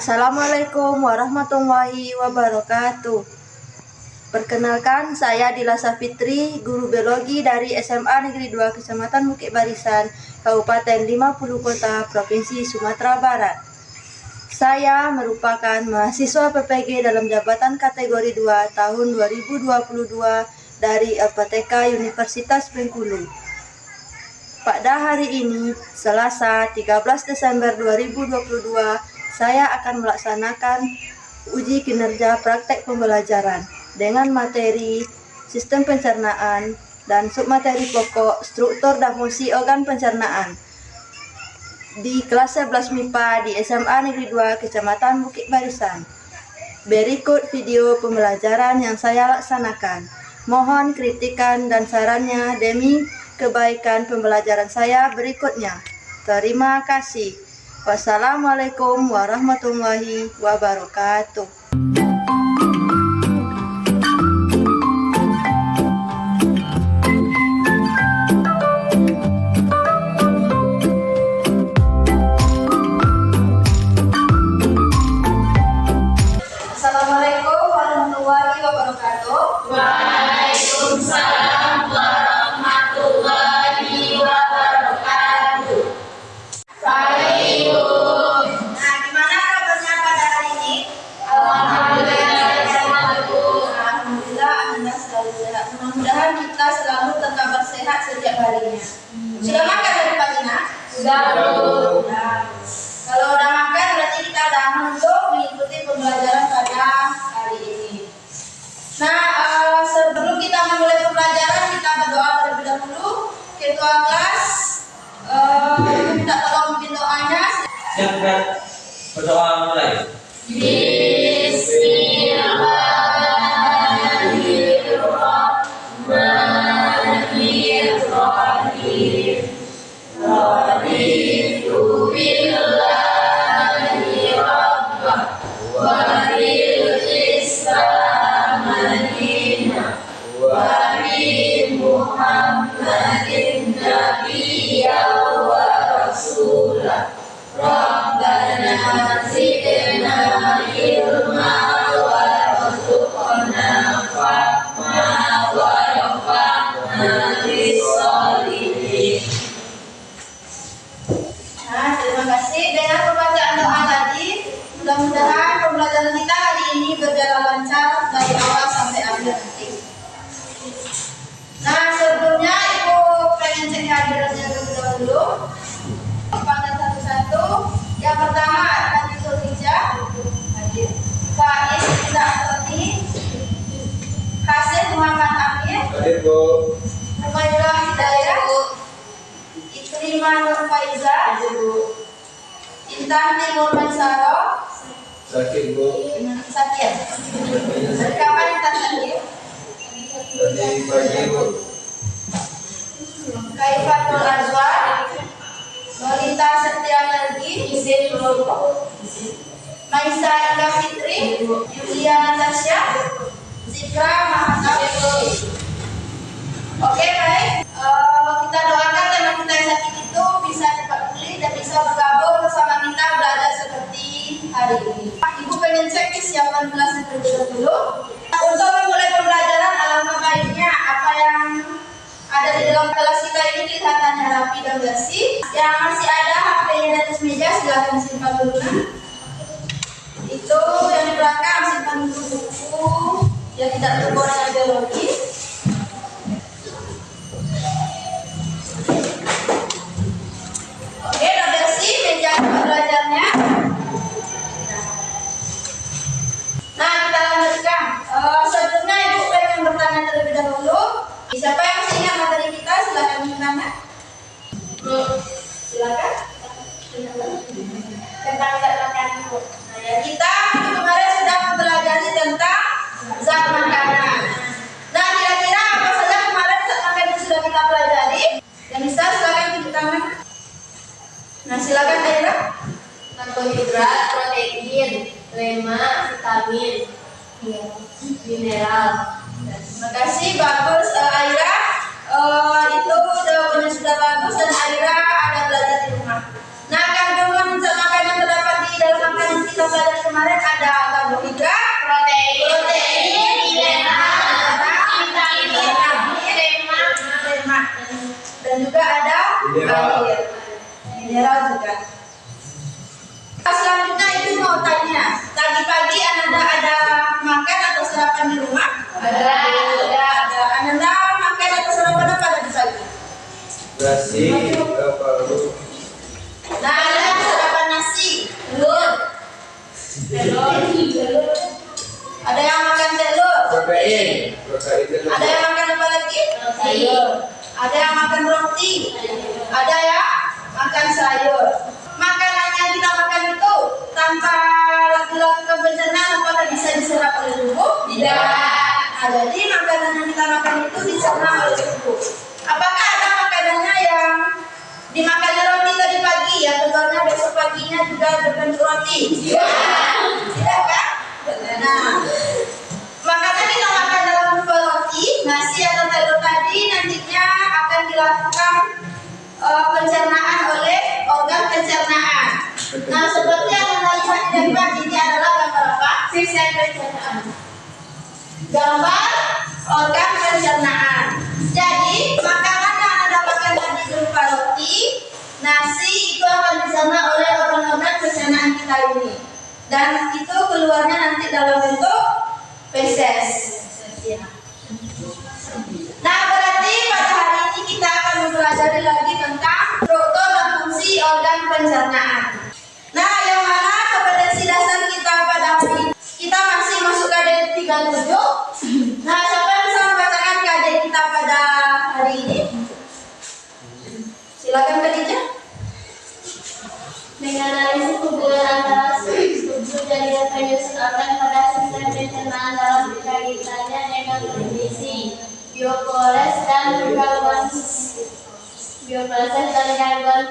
Assalamualaikum warahmatullahi wabarakatuh. Perkenalkan, saya Dila Safitri, guru biologi dari SMA Negeri 2 Kecamatan Bukit Barisan, Kabupaten 50 Kota, Provinsi Sumatera Barat. Saya merupakan mahasiswa PPG dalam jabatan kategori 2 tahun 2022 dari LPTK Universitas Bengkulu. Pada hari ini, Selasa 13 Desember 2022, saya akan melaksanakan uji kinerja praktek pembelajaran dengan materi sistem pencernaan dan submateri pokok struktur dan fungsi organ pencernaan di kelas 11 MIPA di SMA Negeri 2 Kecamatan Bukit Barisan. Berikut video pembelajaran yang saya laksanakan. Mohon kritikan dan sarannya demi kebaikan pembelajaran saya berikutnya. Terima kasih. Wassalamualaikum warahmatullahi wabarakatuh. Assalamualaikum warahmatullahi wabarakatuh. Waalaikumsalam warahmatullahi wabarakatuh. Baiklah. Nah, gimana kabarnya pada hari ini? Alhamdulillah sehat, Bu. Alhamdulillah, Anda selalu sehat. Mudah-mudahan kita selalu tetap sehat setiap harinya. Sudah makan dari pagi, nak? Sudah, Bu. Nah, kalau udah makan berarti kita udah untuk mengikuti pembelajaran pada hari ini. Nah, sebelum kita memulai pembelajaran, kita berdoa terlebih dahulu. Ketua kelas minta tolong memimpin doanya. Siap, berdoa mulai. Bismillahirrahmanirrahim. Raditu billahi rabbah wa bil Islam madinah wa bi Muhammadin nabiyyan wa rasulah. Rabbana zidna ilma warzuqna fahma warfa'na bis-sholihin. Nah, terima kasih. Dengan pembacaan doa tadi, mudah-mudahan pembelajaran kita hari ini berjalan lancar dari awal sampai akhir nanti. Nah, sebelumnya Ibu pengen cek hadirannya terlebih dahulu. Pada satu-satu. Yang pertama Nabi Zulhijjah hadir. Faiz tidak Toni, Hasil Muhammad Amir, Hadir, Bu. Humairah Hidayah, Ikrimah Nur Faiza, Intan Timur Mansaro, Sakit, Bu. Sakit. Kapan Intan sakit? Tadi pagi, Bu. Kaifatul Azwar, Nolita Setia Nergi, Maisa Ika Fitri, Yulia Natasha, Zikra Mahatap. Oke, baik. Kita doakan teman kita yang sakit itu bisa cepat pulih dan bisa bergabung bersama kita belajar seperti hari ini. Ibu pengen cek kesiapan kelasnya terlebih dahulu. Untuk memulai pembelajaran, alangkah baiknya apa yang ada di dalam kelas kita ini kelihatannya rapi dan bersih. Yang masih ada HP-nya di atas meja silahkan simpan dulu. Itu yang di belakang simpan dulu buku yang tidak berhubungan dengan biologi. Oke, udah bersih meja tempat belajarnya. Nah, kita lanjutkan. Sebelumnya Ibu pengen bertanya terlebih dahulu. Siapa yang masih ingat materi kita? Silakan bertanya. Silakan. Tentang zat makanan, Bu. Nah, ya, kita kemarin sudah mempelajari tentang zat makanan. Nah, kira-kira apa saja kemarin zat makanan yang sudah kita pelajari? Yang bisa silakan tunjuk tangan. Nah, silakan Aira. Karbohidrat, protein, lemak, vitamin, mineral. Terima kasih, bagus Aira. Itu jawabannya sudah bagus dan Aira ada belajar di rumah. Nah, kandungan zat makanan yang terdapat di dalam makanan kita pada Tadi pagi Ananda ada makan atau sarapan di rumah? Ada. Ada. Ananda makan atau sarapan apa tadi pagi? Nasi paru. Nah, ada yang sarapan nasi, telur. Ada yang makan telur. Protein Ada yang makan apa lagi? Sayur. Ada yang makan roti. Ada yang makan sayur. Makanan yang kita makan itu tanpa dilakukan pencernaan apakah bisa diserap oleh tubuh? Tidak. Nah, jadi makanan yang kita makan itu dicerna oleh tubuh. Apakah ada makanannya yang dimakan roti tadi pagi ya telurnya besok paginya juga berbentuk roti? Tidak kan? Nah, makanan kita makan dalam bentuk roti, nasi atau telur tadi nantinya akan dilakukan pencernaan oleh organ pencernaan. Nah, seperti yang Anda lihat di depan ini adalah gambar apa? Sistem pencernaan. Gambar organ pencernaan. Jadi, makanan yang Anda dapatkan tadi berupa roti, nasi itu akan dicerna oleh organ-organ pencernaan kita ini. Dan itu keluarnya nanti dalam bentuk feses. Nah, berarti pada hari ini kita akan mempelajari lagi tentang struktur dan fungsi organ pencernaan. Nah, yang mana kompetensi dasar kita pada hari ini? Kita masih masuk KD 37. Nah, siapa yang bisa membacakan KD kita pada hari ini? Silakan Khadijah. Menganalisis hubungan antara struktur jaringan penyusun organ pada sistem pencernaan dalam kaitannya dengan kondisi bioproses dan gangguan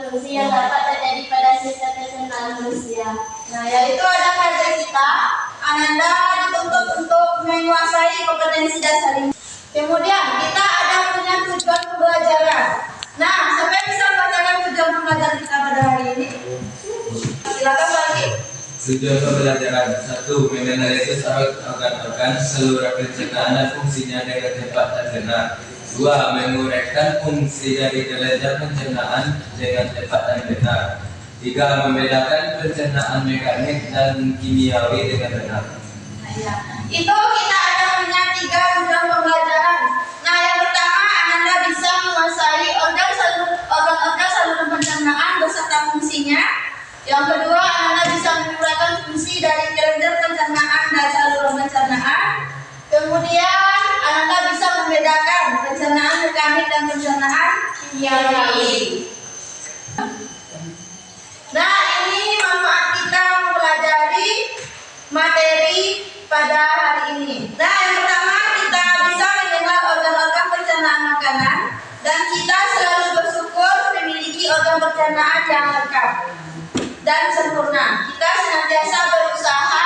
fungsi yang dapat terjadi pada sistem pencernaan manusia. Nah, yaitu ada kader kita, Ananda dituntut untuk menguasai kompetensi dasar ini. Kemudian kita ada punya tujuan pembelajaran. Nah, siapa yang bisa membacakan tujuan pembelajaran kita pada hari ini? Silakan lagi. Tujuan pembelajaran 1. Menganalisis organ-organ saluran pencernaan dan fungsinya dengan cepat dan benar. 2. Menguraikan fungsi dari kelenjar pencernaan dengan cepat dan benar. 3. Membedakan pencernaan mekanik dan kimiawi dengan benar. Ya. Itu kita ada punya 3 tujuan pembelajaran. Nah, yang pertama Ananda bisa menguasai organ-organ saluran pencernaan beserta fungsinya. Yang kedua, Ananda bisa menguraikan fungsi dari kelenjar pencernaan dan saluran pencernaan. Kemudian, Ananda bisa membedakan pencernaan mekanik dan pencernaan kimiawi. Nah, ini manfaat kita mempelajari materi pada hari ini. Nah, yang pertama kita bisa mengenal organ-organ pencernaan makanan dan kita selalu bersyukur memiliki organ pencernaan yang lengkap dan sempurna. Kita senantiasa berusaha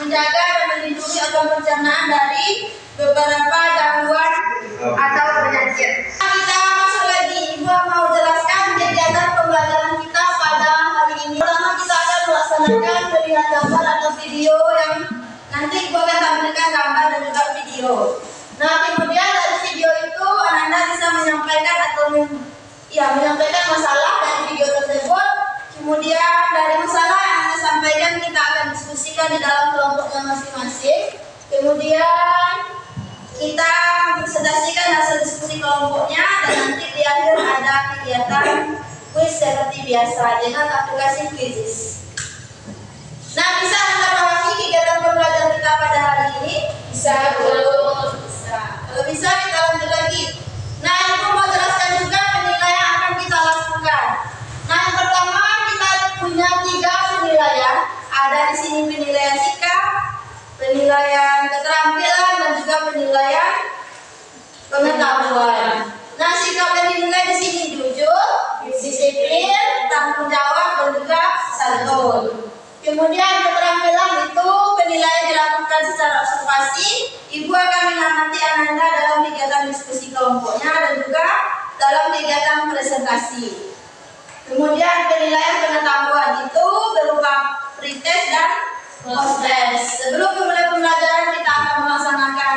menjaga dan melindungi organ pencernaan dari beberapa gangguan atau penyakit. Kita masuk lagi, Ibu mau jelaskan kegiatan pembelajaran kita pada hari ini. Pertama kita akan melaksanakan melihat gambar atau video yang nanti Ibu akan tampilkan gambar dan juga video. Nah, kemudian dari video itu Ananda bisa menyampaikan atau menyampaikan masalah dari video tersebut. Kemudian dari masalah yang Anda sampaikan kita akan diskusikan di dalam kelompoknya masing-masing. Kemudian kita presentasikan hasil diskusi kelompoknya dan nanti di akhir ada kegiatan kuis seperti biasa dengan aplikasi Quizizz. Nah, bisa Anda pahami kegiatan pembelajaran kita pada hari ini? Bisa. Kalau bisa kita lanjut lagi. Nah, yang mau jelaskan juga penilaian yang akan kita lakukan. Nah, yang pertama kita punya 3 penilaian. Ada di sini penilaian sikap, penilaian keterampilan dan juga penilaian pengetahuan. Nah, sikap yang dinilai di sini jujur, disiplin, tanggung jawab dan juga santun. Kemudian keterampilan itu penilaian dilakukan secara observasi. Ibu akan mengamati Ananda dalam kegiatan diskusi kelompoknya dan juga dalam kegiatan presentasi. Kemudian penilaian pengetahuan itu berupa pretest dan post-test. Sebelum memulai pembelajaran kita akan melaksanakan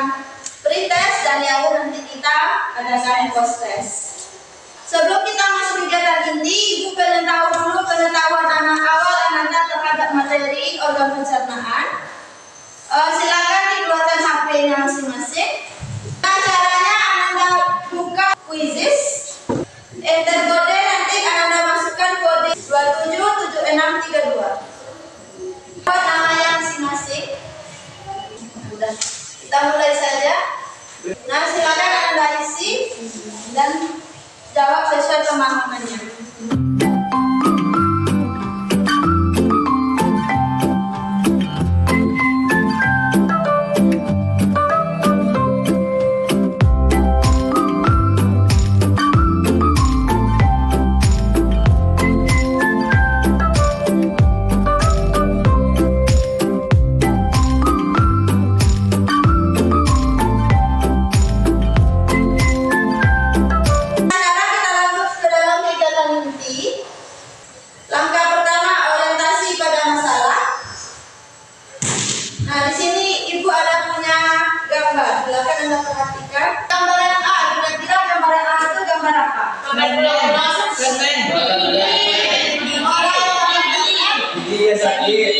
pretest dan di akhir nanti kita adakan post-test. Sebelum kita masuk kegiatan inti, Ibu pengen tahu dulu pengetahuan anak awal Ananda terhadap materi organ pencernaan. Silakan dikeluarkan HP-nya masing-masing. Nah, caranya Ananda buka Quizzes. Enter kode, nanti Ananda masukkan kode 277632. Buat namanya masing-masing. Udah, kita mulai saja. Nah, silakan Ananda isi dan jawab sesuai pemahamannya. Langkah pertama, orientasi pada masalah. Nah, di sini Ibu ada punya gambar. Silakan Anda perhatikan. Gambar yang A, kira-kira gambar yang A itu gambar apa? Iya sakit.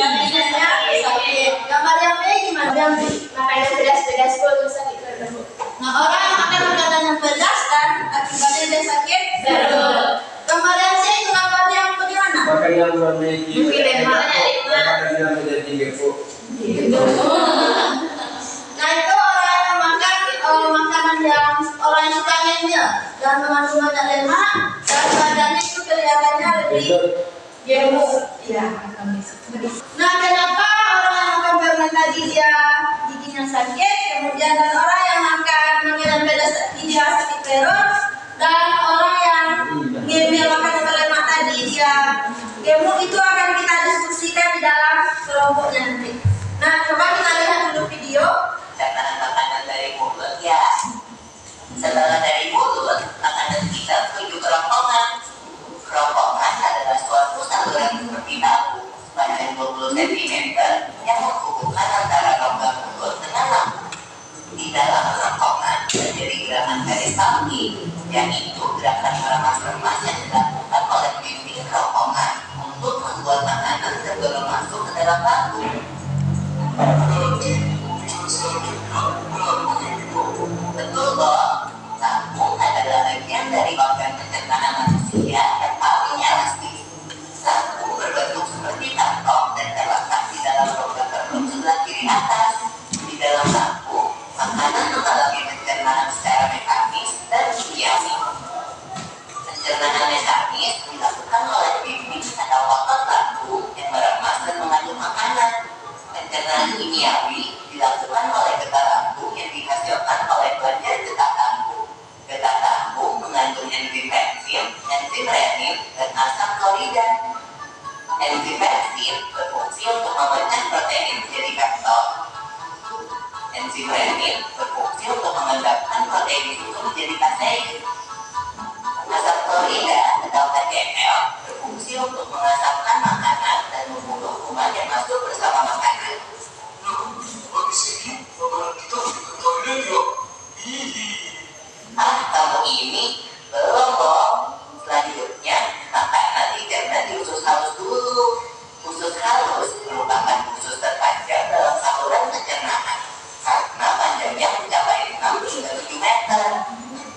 Sakit. Gambar yang B gimana? Yang B. Makanan pedas-pedas pun sakit perut. Nah, orang yang makan makanan yang pedas dan akibatnya dia sakit. Gambar yang C itu gambar yang bagaimana? Makan yang warna hijau. Makan yang menjadi gepo. Nah, itu orang yang makan makanan yang orang yang suka ngemil dan mengandung banyak lemak dan badannya itu kelihatannya lebih gemuk. Ya. Nah, kenapa orang yang makan permen tadi dia giginya sakit, kemudian dan orang yang makan makanan pedas dia sakit perut, dan orang yang ngemil makanan berlemak tadi dia gemuk, itu akan kita diskusikan di dalam kelompoknya nanti. Nah, coba kita lihat dulu video. Makanan dari mulut ya. Setelah dari mulut, makanan kita menuju kerongkongan. Kerongkongan adalah suatu saluran seperti bambu panjang 20 cm yang menghubungkan antara rongga mulut dengan lambung. Di dalam kerongkongan terjadi gerakan garis kaki, yaitu gerakan meremas-remas yang dilakukan oleh dinding kerongkongan untuk membuat makanan sebelum masuk ke dalam lambung. Betul kok, lambung adalah bagian dari organ pencernaan manusia yang paling elastis. Lambung berbentuk seperti kantong dan terletak di dalam rongga perut sebelah kiri atas. Di dalam lambung, makanan mengalami pencernaan secara mekanis dan kimiawi. Pencernaan mekanis dilakukan oleh dinding atau otot lambung yang meremas dan mengandung makanan. Pencernaan kimiawi dilakukan oleh getah lambung yang dihasilkan oleh banyak getah lambung. Getah lambung mengandung enzim pektin, enzim renin, dan asam klorida. Enzim pektin berfungsi untuk memecah protein menjadi peptid. Enzim renin berfungsi untuk mengendapkan protein susu menjadi kasein. Asam klorida atau HCl berfungsi untuk mengasapkan makanan dan membunuh kuman yang masuk bersama makanan. Kamu ini belum kok. Selanjutnya, makanan dicerna di usus halus dulu. Usus halus merupakan usus terpanjang dalam saluran pencernaan karena panjangnya mencapai 6 hingga 7 meter.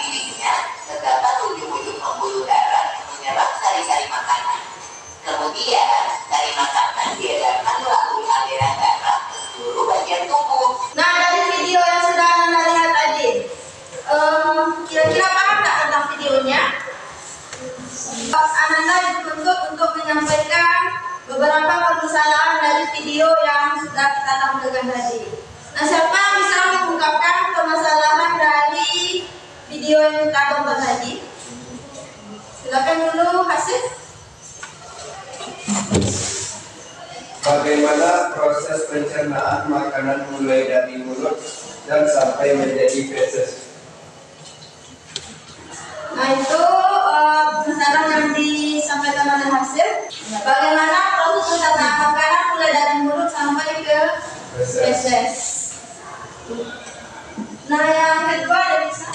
Ininya terdapat ujung-ujung pembuluh darah yang menyerap sari-sari makanan. Kemudian, sari makanan diedarkan melalui aliran darah ke seluruh bagian tubuh. Nah, dari video yang sudah Anda lihat tadi, kira-kira paham nggak tentang videonya? Ananda dituntut untuk menyampaikan beberapa permasalahan dari video yang sudah kita tampilkan tadi. Nah, siapa yang bisa mengungkapkan permasalahan dari video yang kita tonton tadi? Silakan dulu, Hasif. Bagaimana proses pencernaan makanan mulai dari mulut dan sampai menjadi feses? Nah, itu masalah yang disampaikan oleh Hasif. Bagaimana proses pencernaan makanan mulai dari mulut sampai ke feses. Nah, yang kedua ada bisa?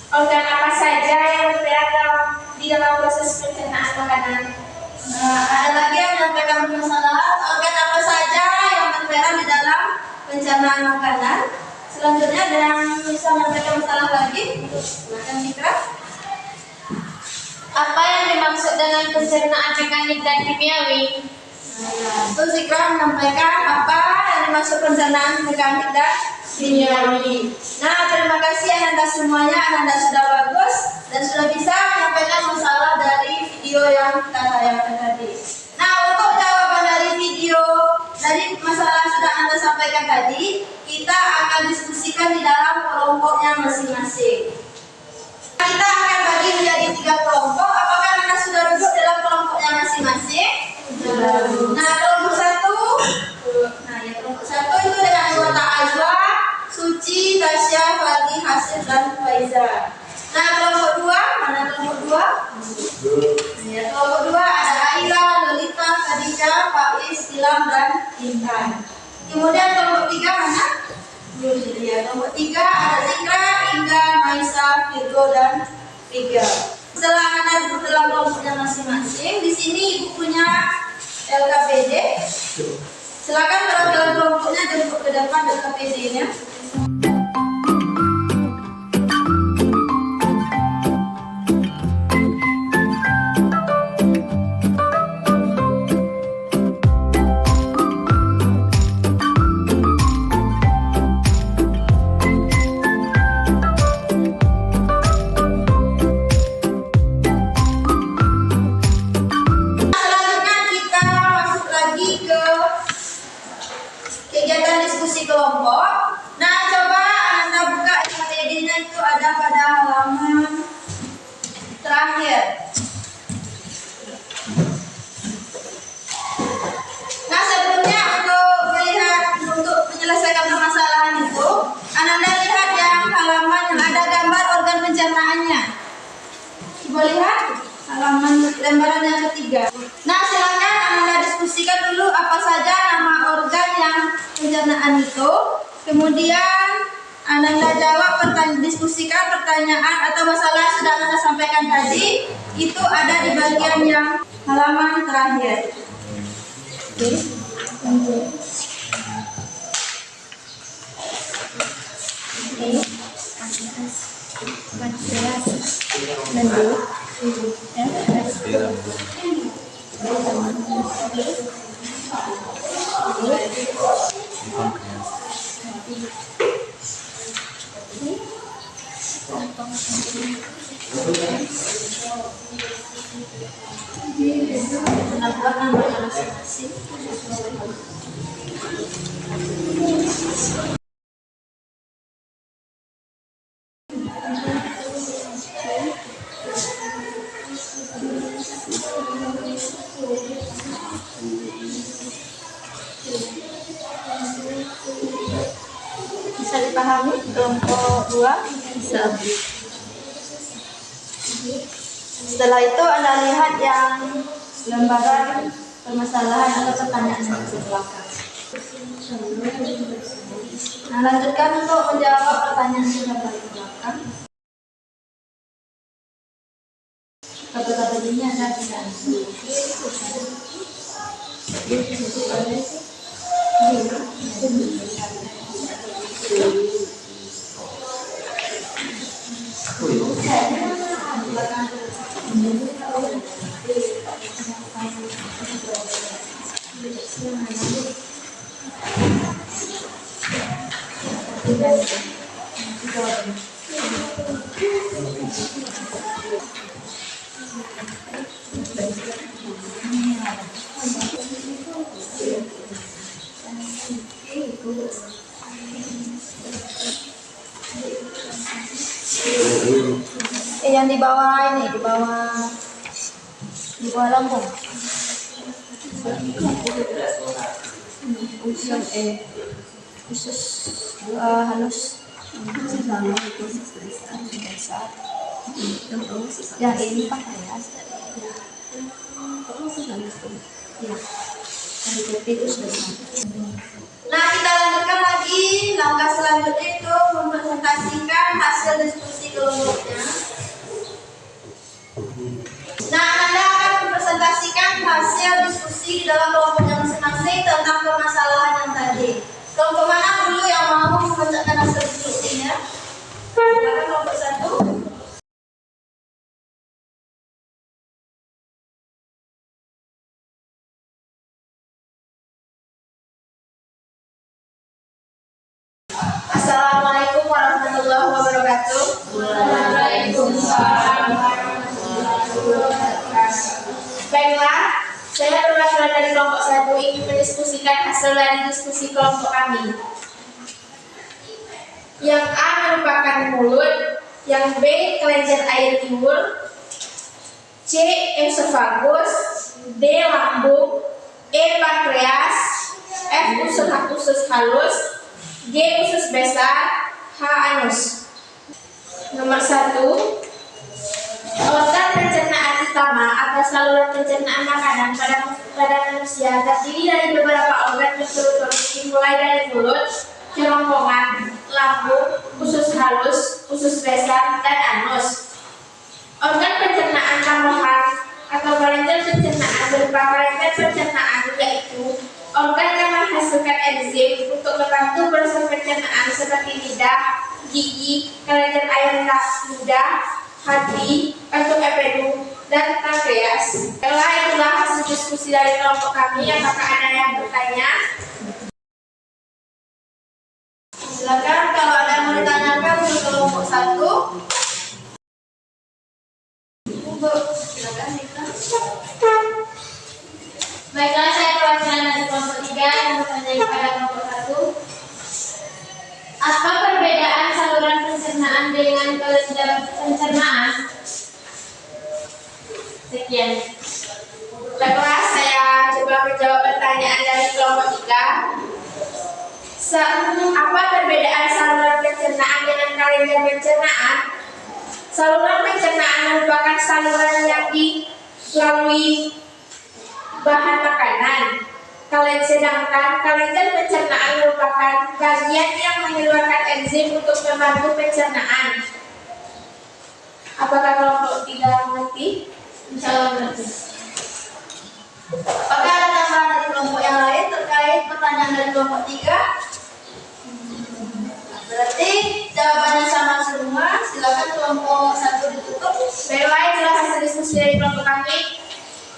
Organ apa saja yang berperan di dalam proses pencernaan makanan? Ada lagi yang menyampaikan permasalahan organ pencernaan makanan. Selanjutnya ada yang bisa menyampaikan masalah lagi? Silakan Mitra. Apa yang dimaksud dengan pencernaan mekanik dan kimiawi? Itu Zikra menyampaikan apa yang dimaksud pencernaan mekanik dan kimiawi. Nah, terima kasih Ananda semuanya. Ananda sudah bagus dan sudah bisa menyampaikan masalah dari video yang kita tayangkan tadi. Nah, untuk jawaban dari video dari masalah yang sudah Anda sampaikan tadi, kita akan diskusikan di dalam kelompoknya masing-masing. Kita akan bagi menjadi 3 kelompok. Apakah Anda sudah duduk dalam kelompoknya masing-masing? Nah, kelompok 1. Nah, ya, kelompok 1 itu dengan anggota Azwa, Suci, Tasya, Fadli, Hasib, dan Faiza. Nah, kelompok 2, mana kelompok 2? Ya, kelompok 2 ada Aila, Lolita, Khadijah, Faiz, Ilham, dan Intan. Kemudian kelompok 3 mana? Ya, kelompok 3 ada Zikra, Inga, Maisa, Virgo, dan Riga. Setelah Anda duduk dalam kelompoknya masing-masing, di sini ibu punya LKPD. Silakan dalam kelompoknya duduk ke depan LKPD-nya. Selanjutnya kita masuk lagi ke kegiatan diskusi kelompok. Nah, coba Anda buka LKPD-nya, itu ada pada halaman terakhir. Nah, sebelumnya untuk menyelesaikan permasalahan itu, Anda lihat yang halaman yang ada gambar organ pencernaannya. Coba lihat halaman lembaran yang ketiga. Nah, silakan Anda diskusikan dulu apa saja nama organ yang pencernaan itu. Kemudian Anda jawab diskusikan pertanyaan atau masalah yang sudah Anda sampaikan tadi. Itu ada di bagian yang halaman terakhir. Bisa dipahami kelompok 2? Bisa. Setelah itu Anda lihat yang lembaran permasalahan atau pertanyaan yang di belakang. Nah, lanjutkan untuk menjawab pertanyaan yang ada di belakang. Kata-kata ini ada di dalam. Yang di bawah ini, di bawah lambung. Usus halus. Yang ini pakai ya. Nah, kita lanjutkan lagi. Langkah selanjutnya itu mempresentasikan hasil diskusi kelompoknya. Nah, Anda akan mempresentasikan hasil diskusi di dalam kelompoknya masing-masing tentang permasalahan yang tadi. Kelompok mana dulu wabarakatuh. Waalaikumsalam warahmatullahi wabarakatuh. Baiklah, saya perwakilan dari kelompok 1 ingin mendiskusikan hasil dari diskusi kelompok kami. Yang A merupakan mulut, yang B kelenjar air liur, C esophagus, D lambung, E pankreas, F usus halus, G usus besar, H anus. Nomor 1, organ pencernaan utama atau saluran pencernaan makanan pada manusia terdiri dari beberapa organ berturut-turut dimulai dari mulut, kerongkongan, lambung, usus halus, usus besar, dan anus. Organ pencernaan tambahan atau kelenjar pencernaan berupa kelenjar pencernaan yaitu organ yang menghasilkan enzim untuk membantu proses pencernaan seperti lidah, gigi, kelenjar air ludah, hati, kantung empedu, dan pankreas. Itulah hasil diskusi dari kelompok kami. Apakah ada yang bertanya? Silakan kalau ada yang mau ditanyakan untuk kelompok 1. Bu, silakan Nita. Baiklah, saya perwakilan dari kelompok 3 yang bertanya kepada kelompok 1. Apa perbedaan saluran pencernaan dengan kelenjar pencernaan? Sekian. Baiklah, saya coba menjawab pertanyaan dari kelompok 3. Apa perbedaan saluran pencernaan dengan kelenjar pencernaan? Saluran pencernaan merupakan saluran yang dilalui bahan makanan. Sedangkan kelenjar pencernaan merupakan bagian yang mengeluarkan enzim untuk membantu pencernaan. Apakah kelompok 3 mengerti? Insya Allah mengerti. Apakah ada tambahan dari kelompok yang lain terkait pertanyaan dari kelompok 3? Berarti jawabannya sama semua. Silakan kelompok 1 ditutup. Baiklah, itulah hasil diskusi dari kelompok kami.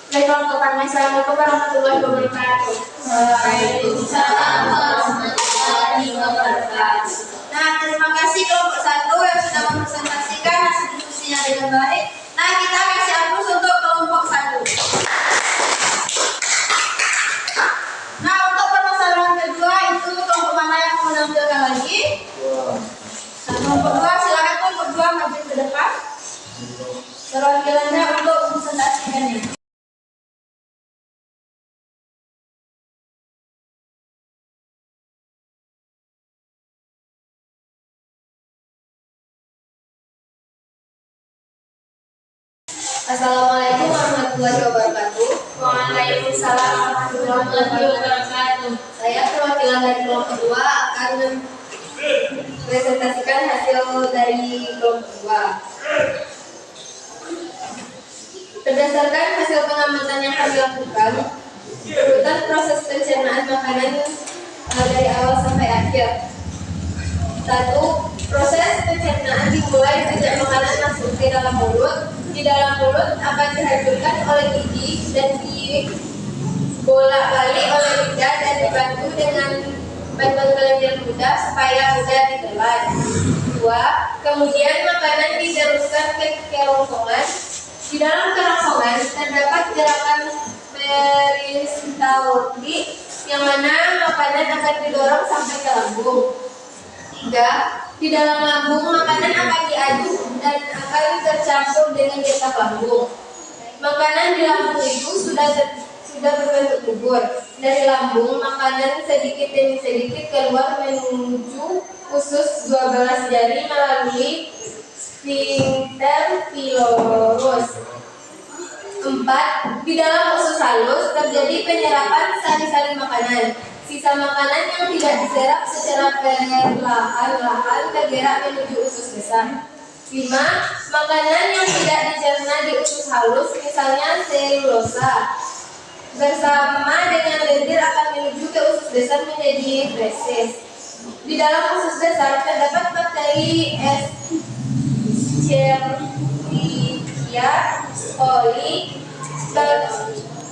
Dari kelompok kami, assalamualaikum warahmatullahi wabarakatuh. Waalaikumsalam warahmatullahi wabarakatuh. Nah, terima kasih kelompok 1 yang sudah mempresentasikan hasil diskusinya dengan baik. Nah, kita kasih aplaus untuk kelompok 1. Nah, untuk permasalahan kedua itu kelompok mana yang mau menampilkan lagi? Nah, kelompok 2, silakan kelompok 2 maju ke depan. Perwakilannya untuk mempresentasikannya. Assalamualaikum warahmatullahi wabarakatuh. Waalaikumsalam warahmatullahi wabarakatuh. Saya perwakilan dari kelompok 2 akan mempresentasikan hasil dari kelompok 2. Berdasarkan hasil pengamatan yang kami lakukan, urutan proses pencernaan makanan dari awal sampai akhir. 1. Proses pencernaan dimulai sejak makanan masuk ke dalam mulut. Di dalam mulut akan dihancurkan oleh gigi dan dibolak-balik oleh lidah dan dibantu dengan bantuan kelenjar ludah supaya mudah ditelan. 2. Kemudian makanan diteruskan ke kerongkongan. Di dalam kerongkongan terdapat gerakan peristaltik yang mana makanan akan didorong sampai ke lambung. 3. Di dalam lambung makanan akan diaduk dan akan tercampur dengan getah lambung. Makanan di lambung itu sudah berbentuk bubur. Dari lambung makanan sedikit demi sedikit keluar menuju usus 12 jari melalui sphincter pylorus. 4. Di dalam usus halus terjadi penyerapan sari-sari makanan. Sisa makanan yang tidak diserap secara perlahan-lahan tergerak menuju usus besar. 5. Makanan yang tidak dicerna di usus halus, misalnya selulosa, bersama dengan lendir akan menuju ke usus besar menjadi feses. Di dalam usus besar terdapat bakteri Escherichia coli.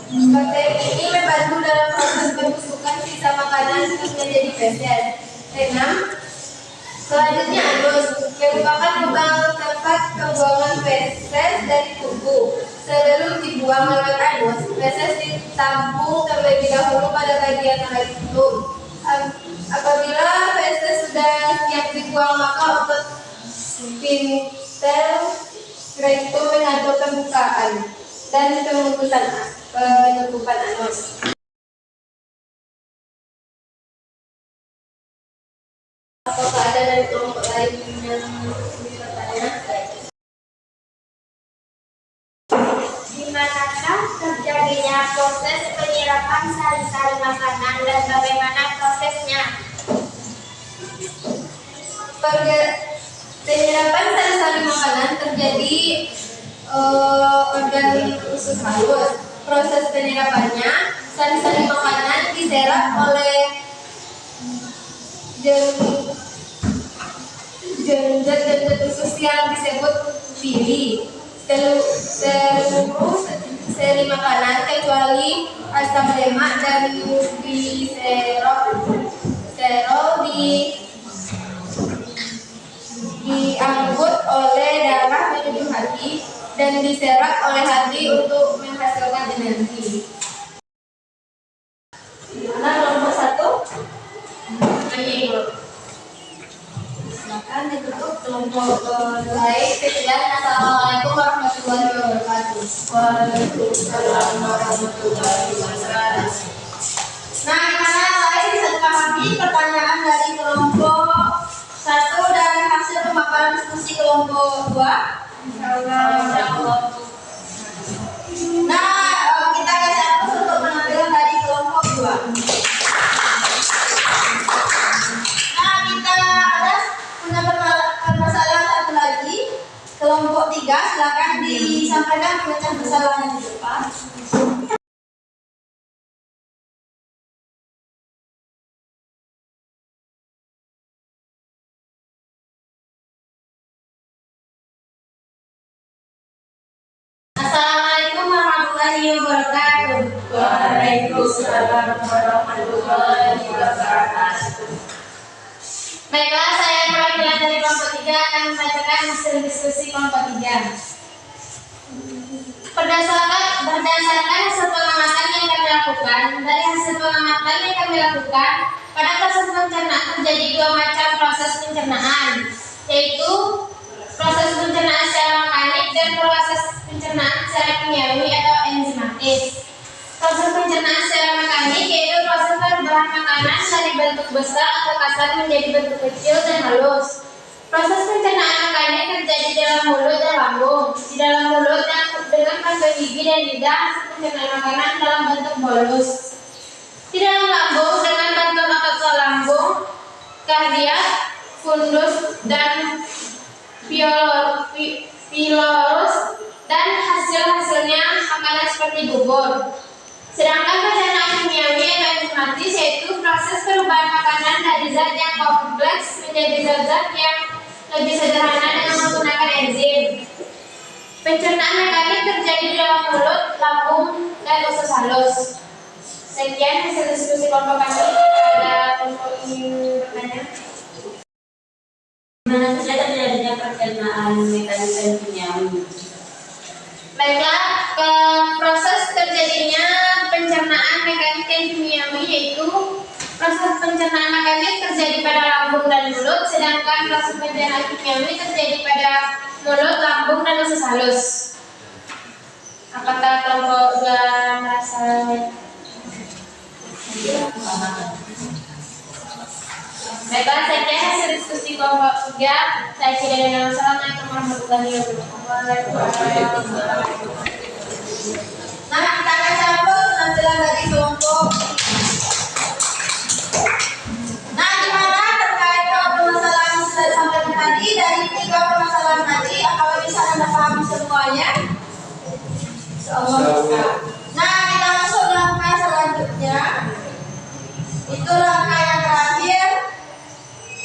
Bakteri ini membantu dalam proses pembusukan sisa makanan untuk menjadi feses. 6. Selanjutnya anus, merupakan lubang tempat pembuangan feses dari tubuh. Sebelum dibuang lewat anus, feses ditampung terlebih dahulu pada bagian rektum. Apabila feses sudah siap dibuang, maka otot sphincter rektum mengatur pembukaan dan penutupan anus. Apakah ada dari kelompok lain yang memiliki pertanyaan? Di manakah terjadinya proses penyerapan sari-sari makanan dan bagaimana prosesnya? Penyerapan sari-sari makanan terjadi organ usus halus. Proses penyerapannya, sari-sari makanan diserap oleh jenjat usus yang disebut pili. Seluruh seri makanan kecuali asam lemak dan gliserol diangkut oleh darah menuju hati dan diserap oleh hati untuk menghasilkan energi. Mana kelompok 1? Silakan ditutup kelompok baik. Sekian, assalamualaikum warahmatullahi wabarakatuh. Waalaikumsalam warahmatullahi wabarakatuh. Nah, gimana lain bisa dipahami pertanyaan dari kelompok 1 dan hasil pemaparan diskusi kelompok 2? Insyaallah. Nah, kita kasih aplaus untuk penampilan dari kelompok 2. Nah, kita punya permasalahan satu lagi. Kelompok 3, silakan disampaikan pemecah kesalahan di depan. Assalamualaikum warahmatullahi wabarakatuh. Waalaikumsalam warahmatullahi wabarakatuh. Baiklah, saya perwakilan dari kelompok 3 akan membacakan hasil diskusi kelompok 3. Berdasarkan hasil pengamatan yang kami lakukan, pada proses pencernaan terjadi 2 macam proses pencernaan, yaitu proses pencernaan secara mekanik dan proses pencernaan secara kimiawi atau enzimatis. Proses pencernaan secara mekanik yaitu proses perubahan makanan dari bentuk besar atau kasar menjadi bentuk kecil dan halus. Proses pencernaan mekanik terjadi dalam mulut dan lambung. Di dalam mulut dengan rongga gigi dan lidah, pencernaan makanan dalam bentuk bolus. Di dalam lambung dengan bentuk otot lambung, kardiak, fundus, dan pilorus, dan hasilnya makanan seperti bubur. Sedangkan pencernaan kimiawi atau enzimatis yaitu proses perubahan makanan dari zat yang kompleks menjadi zat-zat yang lebih sederhana dengan menggunakan enzim. Pencernaan mekanik terjadi di dalam mulut, lambung, dan usus halus. Sekian hasil diskusi kelompok kami. Ada kelompok ingin bertanya? Mana saja terjadinya pencernaan mekanik dan kimiawi? Baiklah, proses terjadinya pencernaan mekanik dan kimiawi yaitu proses pencernaan mekanik terjadi pada lambung dan mulut, sedangkan proses pencernaan kimiawi terjadi pada mulut, lambung, dan usus halus. Apakah kelompok 2 merasa? Baiklah, saya kira hasil diskusi kelompok 3. Saya kira dengan Assalamualaikum warahmatullahi wabarakatuh. Nah, kita akan campur penampilan dari kelompok. Nah, gimana terkait permasalahan yang sudah disampaikan tadi? Dari 3 permasalahan tadi, apakah bisa Anda pahami semuanya? Nah, kita masuk langkah selanjutnya. Itu langkah yang terakhir.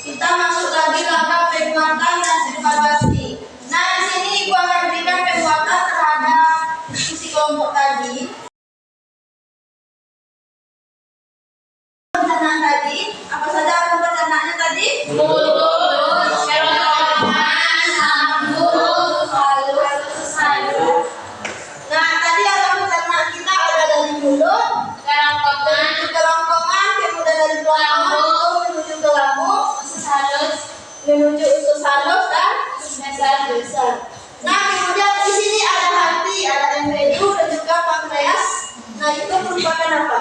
Kita masuk lagi langkah penguatan dan evaluasi. Nah, di sini Ibu akan berikan penguatan terhadap diskusi kelompok tadi. Pencernaan tadi, apa saja pencernaan tadi? Mulut, menuju usus halus dan besar. nah kemudian di sini ada hati, ada empedu dan juga pankreas. Nah itu merupakan apa?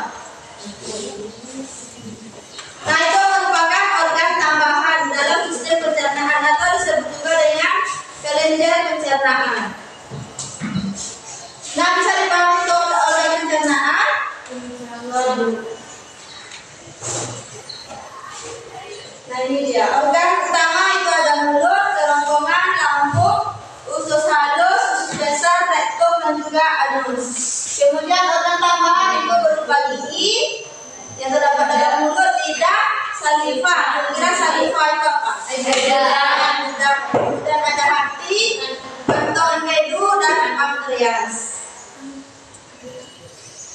Nah itu merupakan organ tambahan dalam sistem pencernaan atau disebut juga dengan kelenjar pencernaan. Nah bisa dipahami itu organ pencernaan. Nah ini dia organ utama itu ada mulut, kerongkongan, lambung, usus halus, usus besar, rektum dan juga anus. Kemudian organ tambahan itu berupa gigi yang terdapat dalam mulut, lidah, saliva. Kira saliva itu apa? Dan ada hati, kantong empedu dan pankreas.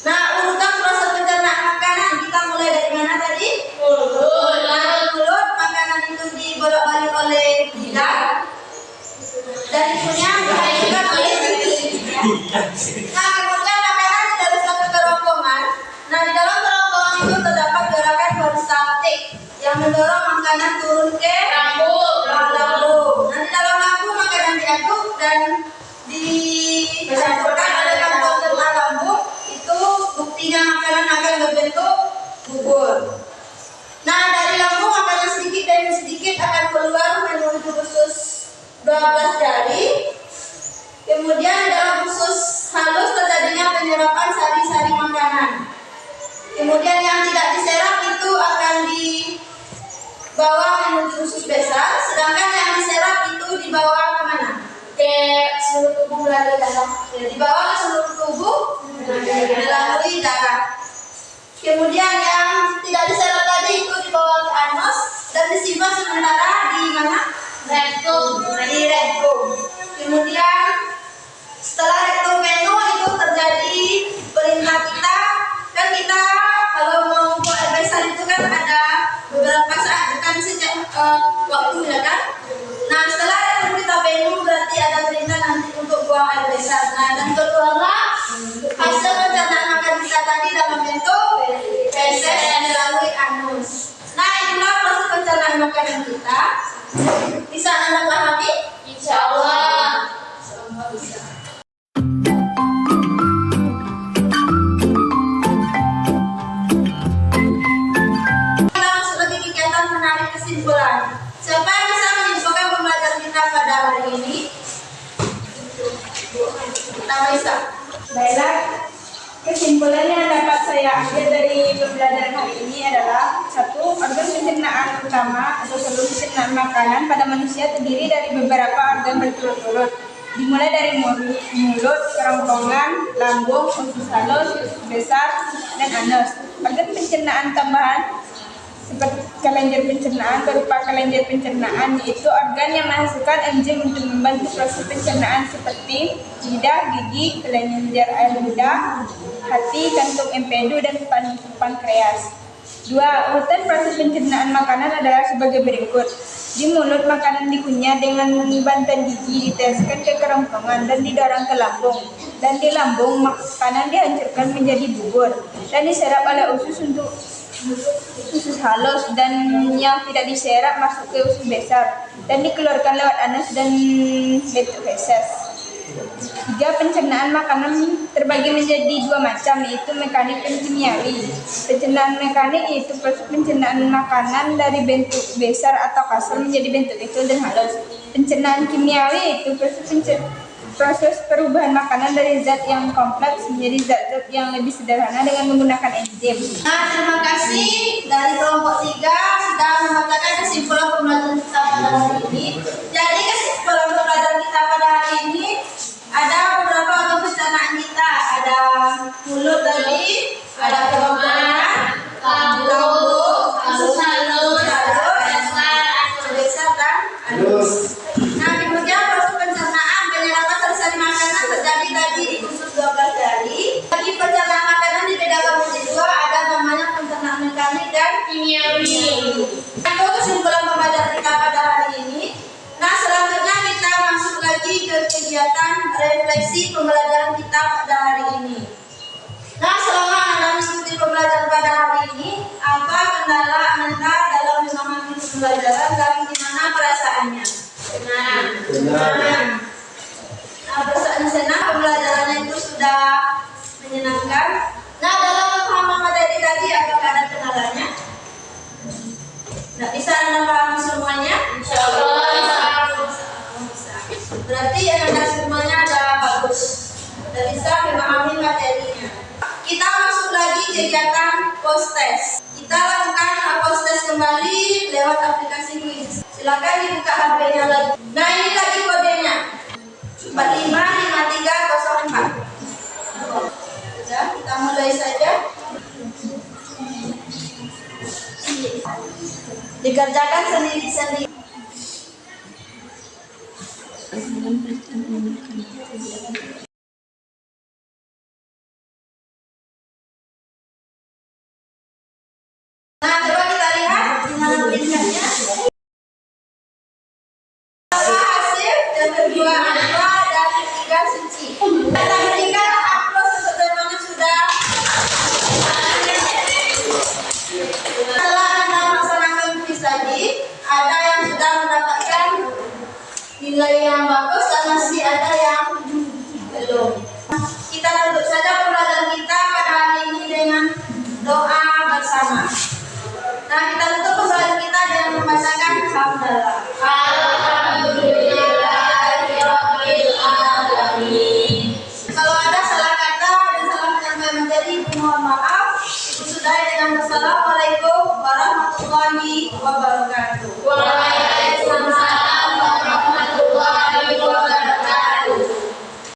Nah urutan proses pencernaan makanan kita mulai dari mana tadi? Mulut, makanan itu dibolak-balik oleh lidah dan dikunyah dihasilkan oleh gigi. Nah kemudian makanan didaluskan ke kerongkongan. Nah di dalam kerongkongan itu terdapat gerakan peristaltik yang mendorong makanan turun ke lambung. Nah di dalam lambung makanan diaduk dan dicampurkan oleh kantong cerna lambung. Itu buktinya makanan akan berbentuk bubur. Nah dari lambung makanan sedikit demi sedikit akan keluar menuju usus 12 jari. Kemudian dalam usus halus terjadinya penyerapan sari-sari makanan. Kemudian yang tidak diserap itu akan dibawa menuju usus besar, sedangkan yang diserap itu dibawa kemana? Ke seluruh tubuh melalui darah. Dibawa ke seluruh tubuh melalui darah. Kemudian yang tidak diserap tadi itu dibawa ke anus dan disimpan sementara di mana? Di rektum. Kemudian setelah rektum penuh itu terjadi perintah kita, kan kita kalau mau buang air besar itu kan ada beberapa saat kan sejak waktu ya kan. Nah setelah rektum kita penuh berarti ada perintah nanti untuk buang air besar. Nah dan keluarlah hasil pencernaan makan kita tadi dalam bentuk feses yang melalui anus. Nah inilah proses pencernaan makanan kita. Bisa Anda pahami? Insya Allah. Bisa. Kita masuk lagi kegiatan menarik kesimpulan. Siapa yang bisa menyimpulkan pembelajaran kita pada hari ini? Kita bisa. Baiklah, kesimpulan yang dapat saya ambil dari pembelajaran hari ini adalah: 1. Organ pencernaan utama atau seluruh pencernaan makanan pada manusia terdiri dari beberapa organ berturut-turut, dimulai dari mulut, kerongkongan, lambung, usus halus, usus besar, dan anus. Organ pencernaan tambahan seperti kelenjar pencernaan berupa kelenjar pencernaan, yaitu organ yang menghasilkan enzim untuk membantu proses pencernaan seperti lidah, gigi, kelenjar air lidah, hati, kantung empedu, dan pankreas. 2. Urutan proses pencernaan makanan adalah sebagai berikut. Di mulut, makanan dikunyah dengan bantuan gigi ditieskan ke kerongkongan dan didorong ke lambung. Dan di lambung, makanan dihancurkan menjadi bubur dan diserap oleh usus untuk usus halus, dan yang tidak diserap masuk ke usus besar dan dikeluarkan lewat anus dan bentuk feses. 3. Pencernaan makanan terbagi menjadi 2 macam, yaitu mekanik dan kimiawi. Pencernaan mekanik yaitu proses pencernaan makanan dari bentuk besar atau kasar menjadi bentuk kecil dan halus. Pencernaan kimiawi yaitu proses perubahan makanan dari zat yang kompleks menjadi zat-zat yang lebih sederhana dengan menggunakan enzim. Nah, terima kasih dari kelompok 3 sudah membacakan kesimpulan pembelajaran kita pada hari ini. Jadi kesimpulan pembelajaran kita pada hari ini ada beberapa organ pencernaan kita. Ada mulut tadi, ada kerongkongan, lambung, usus halus, besar dan anus. Nah, kemudian proses pencernaan penyerapan sari-sari makanan terjadi tadi di usus 12 jari. Bagi pencernaan makanan dibedakan menjadi 2, ada namanya pencernaan mekanik dan kimiawi. Itu kesimpulan pembelajaran kita pada hari ini. Nah, selanjutnya kita masuk lagi ke kegiatan refleksi pembelajaran kita pada hari ini. Nah, selama Anda mengikuti pembelajaran pada hari ini, apa kendala Anda dalam memahami pembelajaran dan gimana perasaan Benar. Perasaan senang, pembelajarannya itu sudah menyenangkan. Nah, dalam pemahaman materi tadi, apakah ada kendalanya? Nggak bisa Anda pahami semuanya? Berarti Anda semuanya ada bagus. Sudah bisa memahami materinya. Kita masuk lagi kegiatan post test. Kita lakukan post test kembali lewat aplikasi quiz. Silakan dibuka HP-nya lagi. Nah, ini lagi kodenya. 455304. Ya, kita mulai saja. Dikerjakan sendiri-sendiri. Nah, coba kita lihat gimana tulisannya. Hasil yang kedua aqua dan ketiga suci. Kita berikan upload sebagaimana sudah. Setelah Anda melaksanakan quiz tadi, ada yang sudah mendapatkan nilai yang bagus dan masih ada yang belum. Kita tutup saja pembelajaran kita pada hari ini dengan doa bersama. Nah, kita tutup pembelajaran kita dengan membacakan hamdalah. Kalau ada salah kata dan salah penyampaian materi, mohon maaf. Itu sudah dengan wassalamualaikum warahmatullahi wabarakatuh.